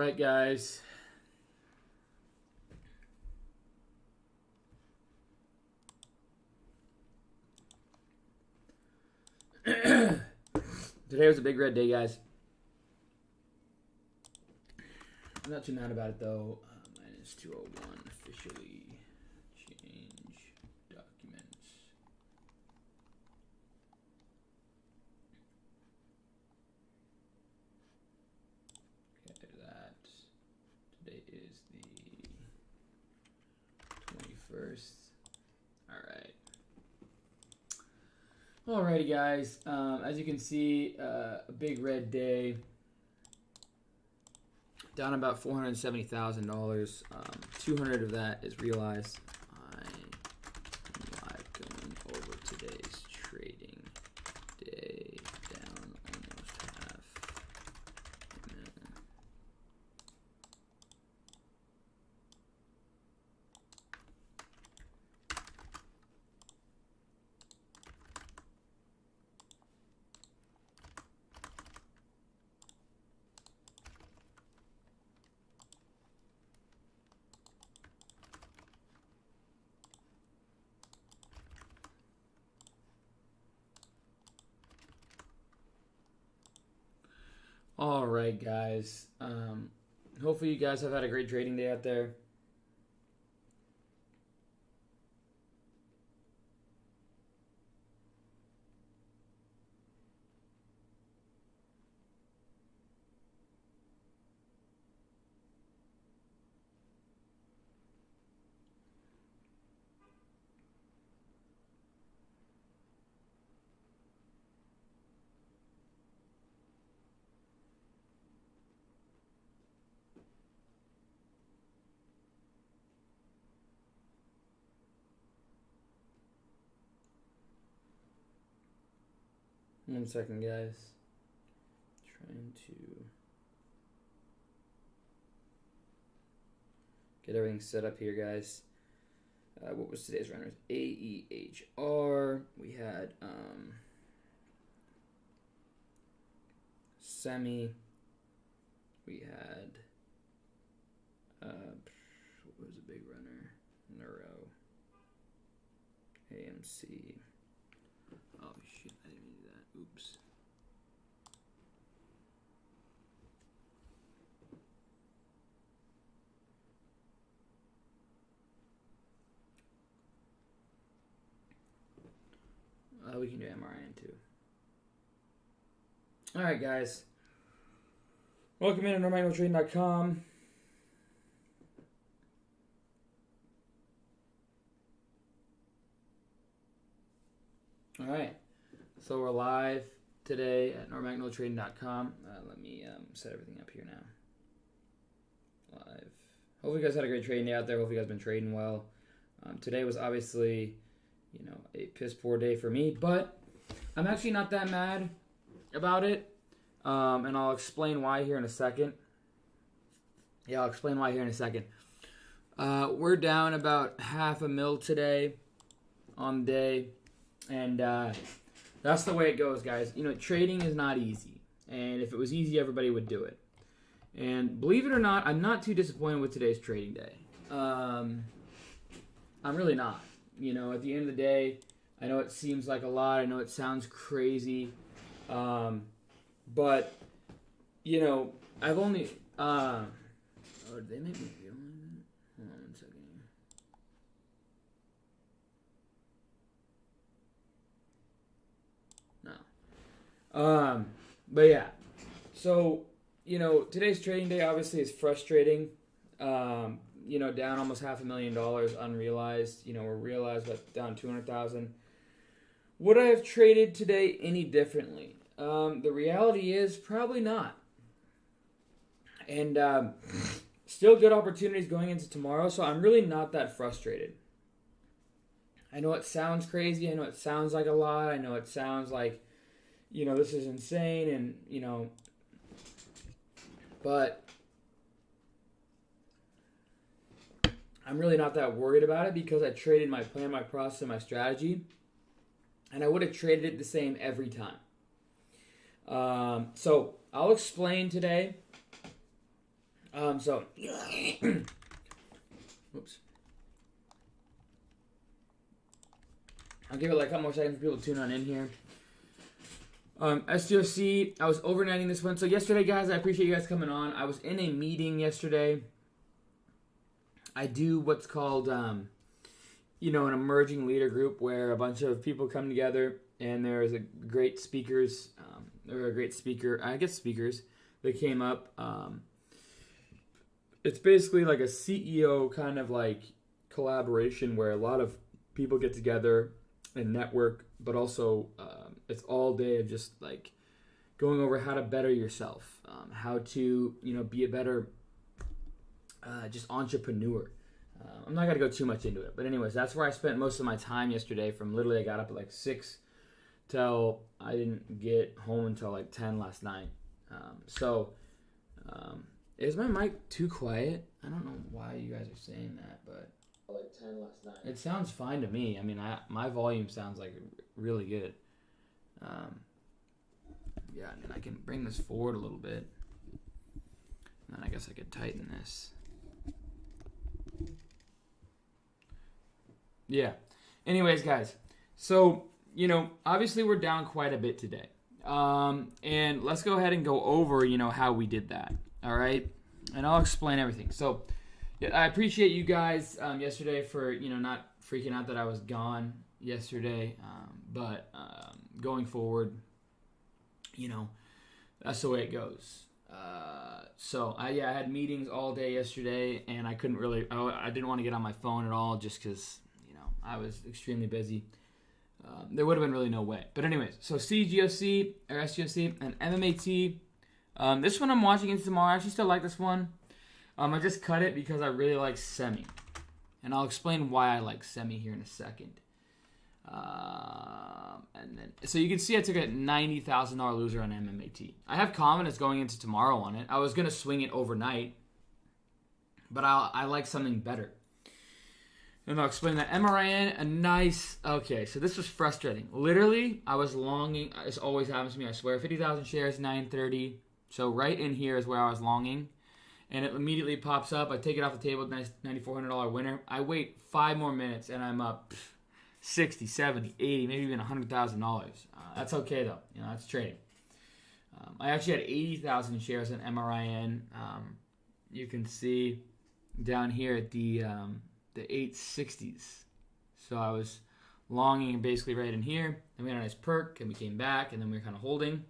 right, guys. Today was a big red day, guys. I'm not too mad about it, though. Minus 201 officially. Change documents. Okay, that. Today is the 21st. Alrighty, guys. As you can see, a big red day. Down about $470,000. 200 of that is realized. I am live going over today's trading day. Down almost half. All right, guys. Hopefully you guys have had a great trading day out there. One second, guys. Trying to get everything set up here, guys. What was today's runners? AEHR. We had Semi. We had what was a big runner? Neuro. AMC. Oh shit, I didn't mean to do that. Oops. We can do MRIN too. Alright, guys. Welcome in to NormagnalTrading.com. Alright. So we're live today at NormagnalTrading.com. Let me set everything up here now. Live. Hopefully you guys had a great trading day out there. Hopefully you guys been trading well. Today was obviously, a piss poor day for me, but I'm actually not that mad about it. And I'll explain why here in a second. Yeah, I'll explain why here in a second. We're down about $500,000 today on the day. And that's the way it goes, guys. Trading is not easy. And if it was easy, everybody would do it. And believe it or not, I'm not too disappointed with today's trading day. I'm really not. At the end of the day, I know it seems like a lot. I know it sounds crazy. But, I've only... oh, did they make me feel like that? Hold on 1 second here. No. But yeah. So, today's trading day obviously is frustrating. Down almost $500,000 unrealized. We're realized, but down 200,000. Would I have traded today any differently? The reality is probably not. And still good opportunities going into tomorrow, so I'm really not that frustrated. I know it sounds crazy. I know it sounds like a lot. I know it sounds like, this is insane, and, but I'm really not that worried about it because I traded my plan, my process, and my strategy, and I would have traded it the same every time. So I'll explain today So, oops. I'll give it like a couple more seconds for people to tune on in here. SGOC, I was overnighting this one. So yesterday, guys, I appreciate you guys coming on. I was in a meeting yesterday. I do what's called, an emerging leader group where a bunch of people come together and there's a great speakers. There were a great speaker, speakers that came up. It's basically like a CEO kind of like collaboration where a lot of people get together and network, but also it's all day of just like going over how to better yourself, how to be a better just entrepreneur. I'm not gonna go too much into it, but anyways, that's where I spent most of my time yesterday. From literally I got up at like 6 till I didn't get home until like 10 last night. Is my mic too quiet? I don't know why you guys are saying that, but like 10 last night. It sounds fine to me. I mean, my volume sounds like really good. Yeah, and then I can bring this forward a little bit. And then I guess I could tighten this. Yeah. Anyways, guys. So, obviously we're down quite a bit today. And let's go ahead and go over, how we did that. All right? And I'll explain everything. So, yeah, I appreciate you guys yesterday for, not freaking out that I was gone yesterday. But going forward, that's the way it goes. I had meetings all day yesterday, and I couldn't really, I didn't want to get on my phone at all just because, I was extremely busy. There would have been really no way. But anyways, so SGOC and MMAT. This one I'm watching into tomorrow. I actually still like this one. I just cut it because I really like semi. And I'll explain why I like semi here in a second. So you can see I took a $90,000 loser on MMAT. I have confidence going into tomorrow on it. I was going to swing it overnight, but I like something better. And I'll explain that. MRIN, a nice... Okay, so this was frustrating. Literally, I was longing. This always happens to me, I swear. 50,000 shares, 930. So right in here is where I was longing. And it immediately pops up. I take it off the table, nice $9,400 winner. I wait 5 more minutes, and I'm up 60, 70, 80, maybe even $100,000. That's okay, though. That's trading. I actually had 80,000 shares in MRIN. You can see down here at the 860s. So I was longing basically right in here. Then we had a nice perk, and we came back, and then we were kind of holding.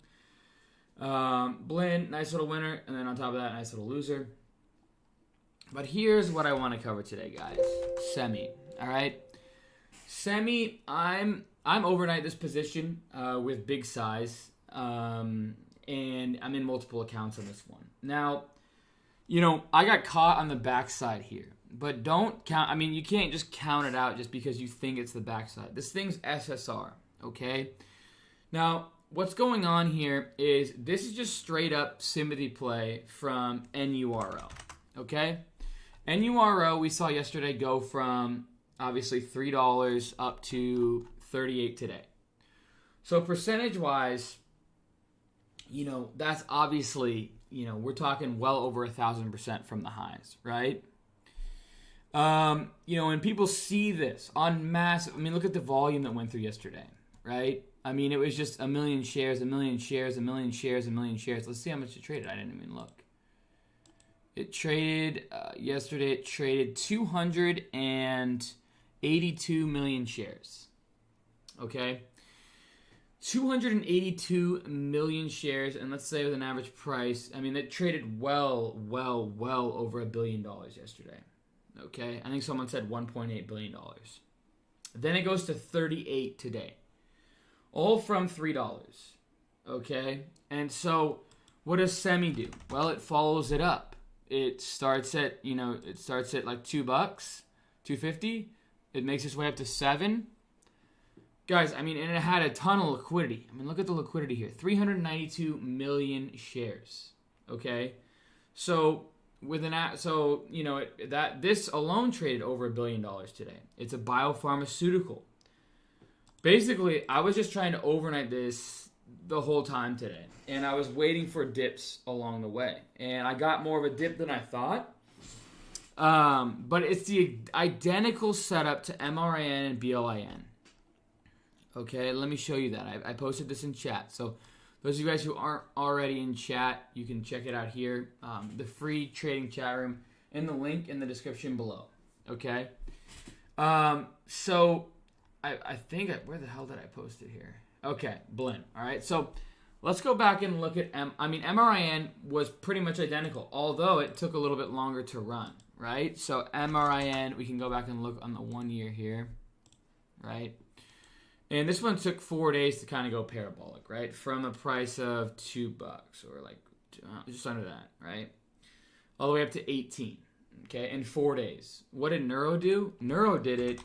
Blend, nice little winner, and then on top of that, nice little loser. But here's what I want to cover today, guys. Semi, all right? Semi, I'm overnight this position with big size, and I'm in multiple accounts on this one. Now, I got caught on the backside here. But don't count. I mean, you can't just count it out just because you think it's the backside. This thing's SSR, okay? Now, what's going on here is this is just straight up sympathy play from NURO, okay? NURO we saw yesterday go from obviously $3 up to 38 today. So percentage-wise, that's obviously, we're talking well over 1,000% from the highs, right? And people see this on massive. I mean, look at the volume that went through yesterday, right? I mean, it was just a million shares. Let's see how much it traded. I didn't even look. It traded, yesterday, it traded 282 million shares. Okay? 282 million shares, and let's say with an average price, I mean, it traded well over $1 billion yesterday. Okay, I think someone said $1.8 billion. Then it goes to 38 today. All from $3. Okay, and so what does semi do? Well, it follows it up. It starts at, like $2, $2.50. It makes its way up to 7. Guys, I mean, and it had a ton of liquidity. I mean, look at the liquidity here. 392 million shares. Okay, so... this alone traded over $1 billion today. It's a biopharmaceutical. Basically, I was just trying to overnight this the whole time today, and I was waiting for dips along the way, and I got more of a dip than I thought. But it's the identical setup to MRIN and BLIN. Okay, let me show you that. I posted this in chat. So those of you guys who aren't already in chat, you can check it out here. The free trading chat room in the link in the description below. Okay. So I think, where the hell did I post it here? Okay, Blinn. All right, so let's go back and look at MRIN was pretty much identical, although it took a little bit longer to run, right? So MRIN, we can go back and look on the 1 year here, right? And this one took 4 days to kind of go parabolic, right? From a price of $2 or like just under that, right? All the way up to 18, okay, in 4 days. What did Neuro do? Neuro did it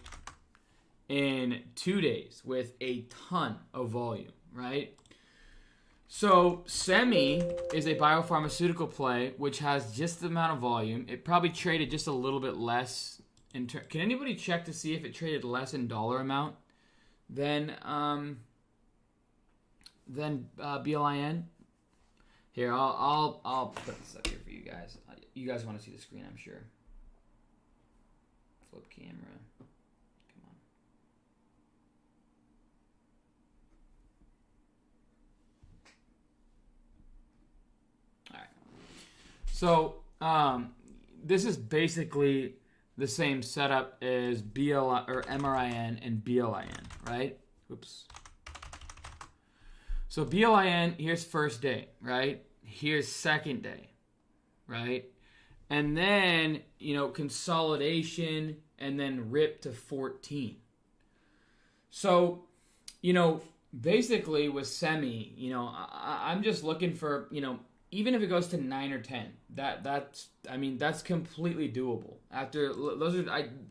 in 2 days with a ton of volume, right? So Semi is a biopharmaceutical play which has just the amount of volume. It probably traded just a little bit less. Can anybody check to see if it traded less in dollar amount than BLIN? Here, I'll put this up here for you guys. You guys want to see the screen, I'm sure. Flip camera. So this is basically the same setup as MRIN and BLIN, right? Oops. So BLIN, here's first day, right? Here's second day, right? And then, consolidation and then rip to 14. So, basically with Semi, I'm just looking for, even if it goes to 9 or 10, that's completely doable.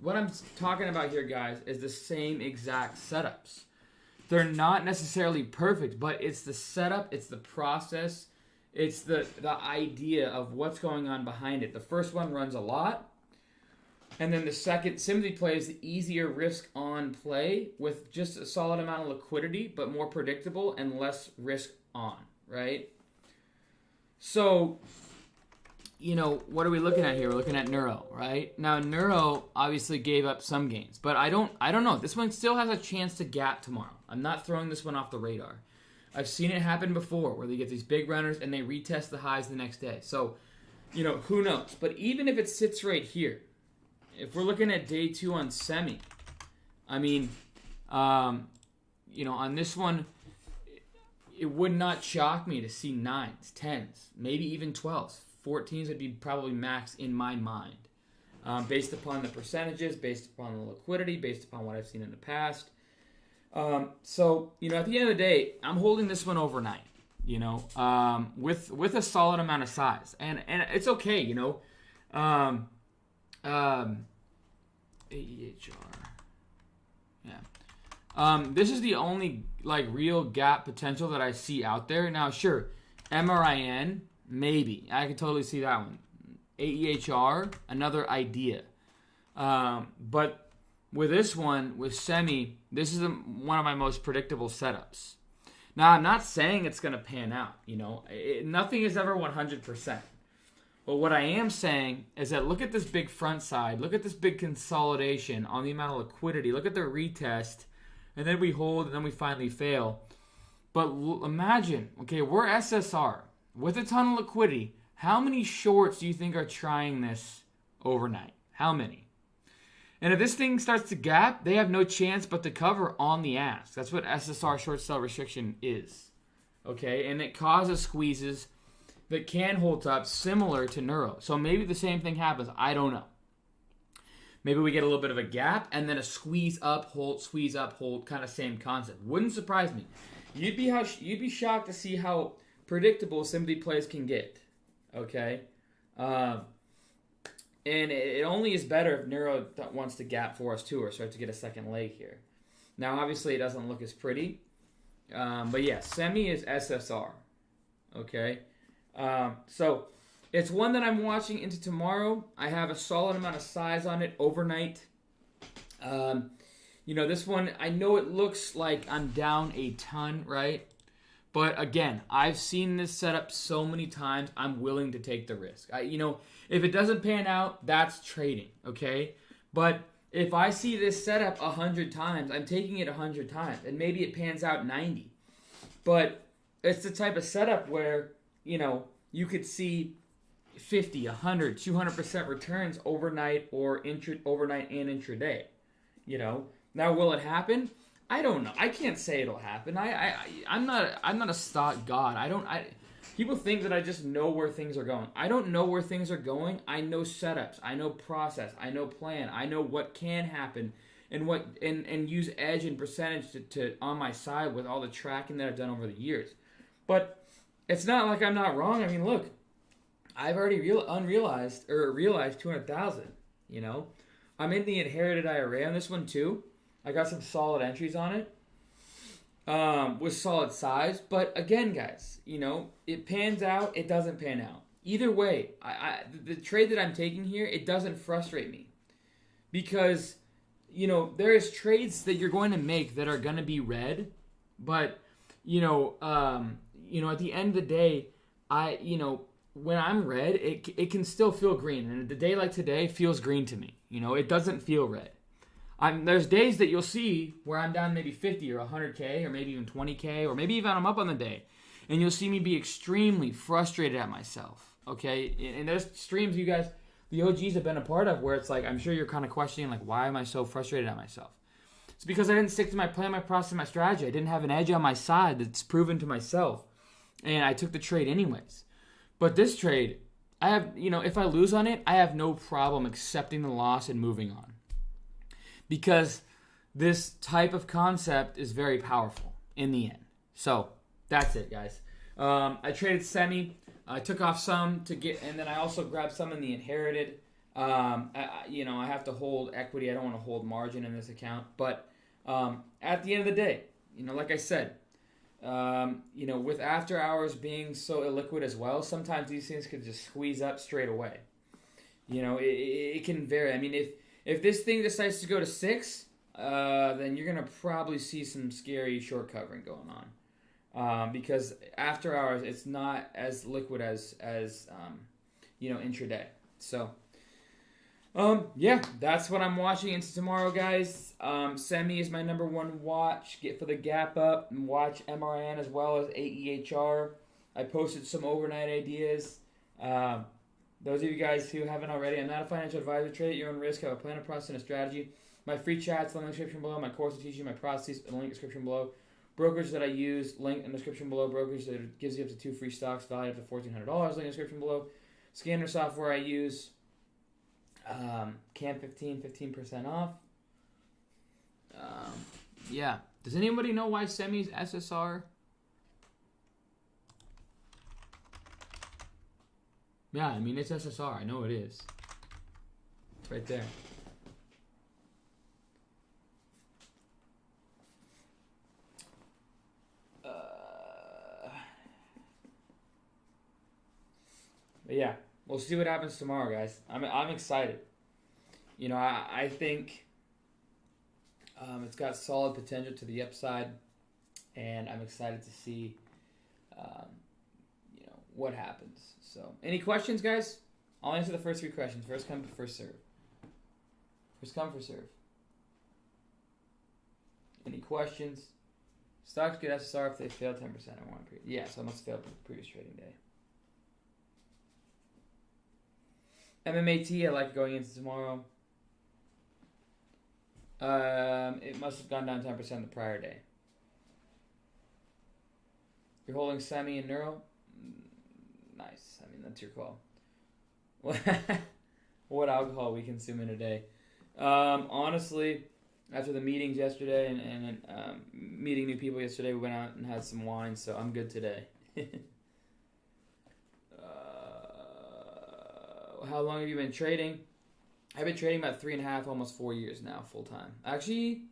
What I'm talking about here, guys, is the same exact setups. They're not necessarily perfect, but it's the setup, it's the process, it's the idea of what's going on behind it. The first one runs a lot, and then the second simply plays the easier risk on play with just a solid amount of liquidity, but more predictable and less risk on, right? So, what are we looking at here? We're looking at Neuro, right? Now, Neuro obviously gave up some gains, but I don't know. This one still has a chance to gap tomorrow. I'm not throwing this one off the radar. I've seen it happen before where they get these big runners and they retest the highs the next day. So, who knows? But even if it sits right here, if we're looking at day 2 on Semi, on this one, it would not shock me to see 9s, 10s, maybe even 12s. 14s would be probably max in my mind, based upon the percentages, based upon the liquidity, based upon what I've seen in the past. So, at the end of the day, I'm holding this one overnight, with a solid amount of size. And it's okay, AEHR. Yeah. This is the only real gap potential that I see out there. Now, sure, MRIN, maybe. I can totally see that one. AEHR, another idea. But with this one, with Semi, this is one of my most predictable setups. Now, I'm not saying it's going to pan out. Nothing is ever 100%. But what I am saying is that look at this big front side. Look at this big consolidation on the amount of liquidity. Look at the retest. And then we hold, and then we finally fail. But imagine, okay, we're SSR with a ton of liquidity. How many shorts do you think are trying this overnight? How many? And if this thing starts to gap, they have no chance but to cover on the ask. That's what SSR short sell restriction is. Okay, and it causes squeezes that can hold up similar to Neuro. So maybe the same thing happens. I don't know. Maybe we get a little bit of a gap and then a squeeze up, hold, kind of same concept. Wouldn't surprise me. You'd be shocked to see how predictable some of these plays can get. Okay, and it only is better if Neuro wants to gap for us too, or start to get a second leg here. Now, obviously, it doesn't look as pretty, but yeah, Semi is SSR. Okay, so. It's one that I'm watching into tomorrow. I have a solid amount of size on it overnight. This one, I know it looks like I'm down a ton, right? But again, I've seen this setup so many times, I'm willing to take the risk. If it doesn't pan out, that's trading, okay? But if I see this setup 100 times, I'm taking it 100 times, and maybe it pans out 90. But it's the type of setup where, you could see 50, 100, 200% returns overnight or overnight and intraday. Now will it happen? I don't know. I can't say it'll happen. I'm not a stock god. People think that I just know where things are going. I don't know where things are going. I know setups. I know process. I know plan. I know what can happen, and use edge and percentage to on my side with all the tracking that I've done over the years. But it's not like I'm not wrong. I mean, look, I've already realized 200,000. I'm in the inherited IRA on this one too. I got some solid entries on it, with solid size. But again, guys, it pans out, it doesn't pan out. Either way, the trade that I'm taking here, it doesn't frustrate me. Because, there is trades that you're going to make that are going to be red. But, at the end of the day, when I'm red, it can still feel green. And a day like today feels green to me. It doesn't feel red. There's days that you'll see where I'm down maybe 50 or 100K or maybe even 20K or maybe even I'm up on the day. And you'll see me be extremely frustrated at myself, okay? And there's streams you guys, the OGs have been a part of where it's like, I'm sure you're kind of questioning, like, why am I so frustrated at myself? It's because I didn't stick to my plan, my process, my strategy. I didn't have an edge on my side that's proven to myself. And I took the trade anyways. But this trade, I have, if I lose on it, I have no problem accepting the loss and moving on. Because this type of concept is very powerful in the end. So that's it, guys. I traded semi. I took off some and then I also grabbed some in the inherited. I have to hold equity. I don't want to hold margin in this account. But at the end of the day, like I said, with after hours being so illiquid as well, sometimes these things could just squeeze up straight away. It can vary. I mean, if this thing decides to go to 6, then you're going to probably see some scary short covering going on. Because after hours, it's not as liquid as intraday. So, that's what I'm watching into tomorrow, guys. Semi is my number one watch. Get for the gap up and watch MRN as well as AEHR. I posted some overnight ideas. Those of you guys who haven't already, I'm not a financial advisor. Trade at your own risk. I have a plan, a process, and a strategy. My free chats, link in the description below. My course will teach you my processes, link in the description below. Brokerage that I use, link in the description below. Brokerage that gives you up to 2 free stocks, valued up to $1,400, link in the description below. Scanner software I use, Cam 15% off. Does anybody know why Semi's SSR? Yeah, I mean, it's SSR. I know it is. It's right there. But yeah, we'll see what happens tomorrow, guys. I'm excited. I think it's got solid potential to the upside, and I'm excited to see what happens. So, any questions, guys? I'll answer the first 3 questions. First come, first serve. First come, first serve. Any questions? Stocks get SSR if they fail 10% in one period. Yeah, so I must fail the previous trading day. MMAT, I like going into tomorrow. It must have gone down 10% the prior day. You're holding semi and neuro? Nice. I mean, that's your call. What alcohol we consume in a day? Honestly, after the meetings yesterday and meeting new people yesterday, we went out and had some wine, so I'm good today. How long have you been trading? I've been trading about 3.5, almost 4 years now, full time. Actually,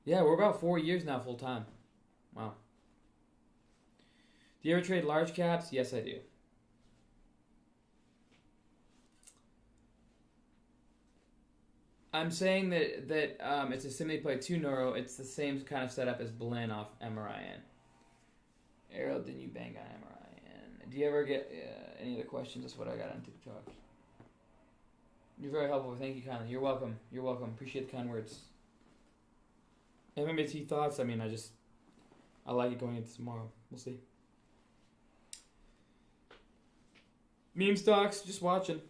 yeah, we're about 4 years now, full time. Wow. Do you ever trade large caps? Yes, I do. I'm saying that it's a Simulate Play 2 Neuro. It's the same kind of setup as Blend off MRIN. Errol, didn't you bang on MRI? And do you ever get any other questions? That's what I got on TikTok. You're very helpful. Thank you kindly. You're welcome. You're welcome. Appreciate the kind words. MMT thoughts. I mean, I like it going into tomorrow. We'll see. Meme stocks. Just watching.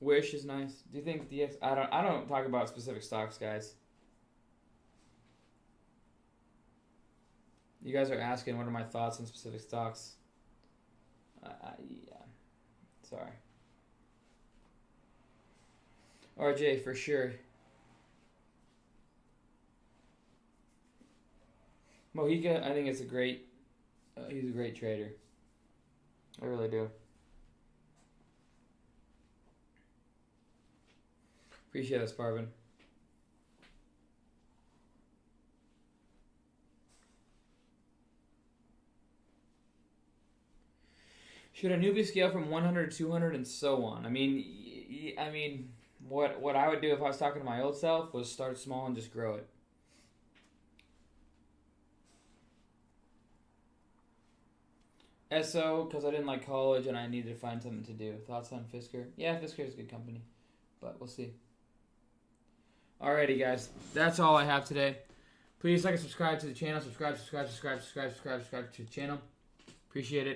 Wish is nice. Do you think DX? I don't talk about specific stocks, guys. You guys are asking what are my thoughts on specific stocks. Yeah. Sorry. RJ, for sure. Mojica, I think it's a great, he's a great trader. I really do. Appreciate that, Sparvin. Should a newbie scale from 100 to 200 and so on? I mean, what I would do if I was talking to my old self was start small and just grow it. SO, because I didn't like college and I needed to find something to do. Thoughts on Fisker? Yeah, Fisker is a good company, but we'll see. Alrighty, guys. That's all I have today. Please like and subscribe to the channel. Subscribe to the channel. Appreciate it.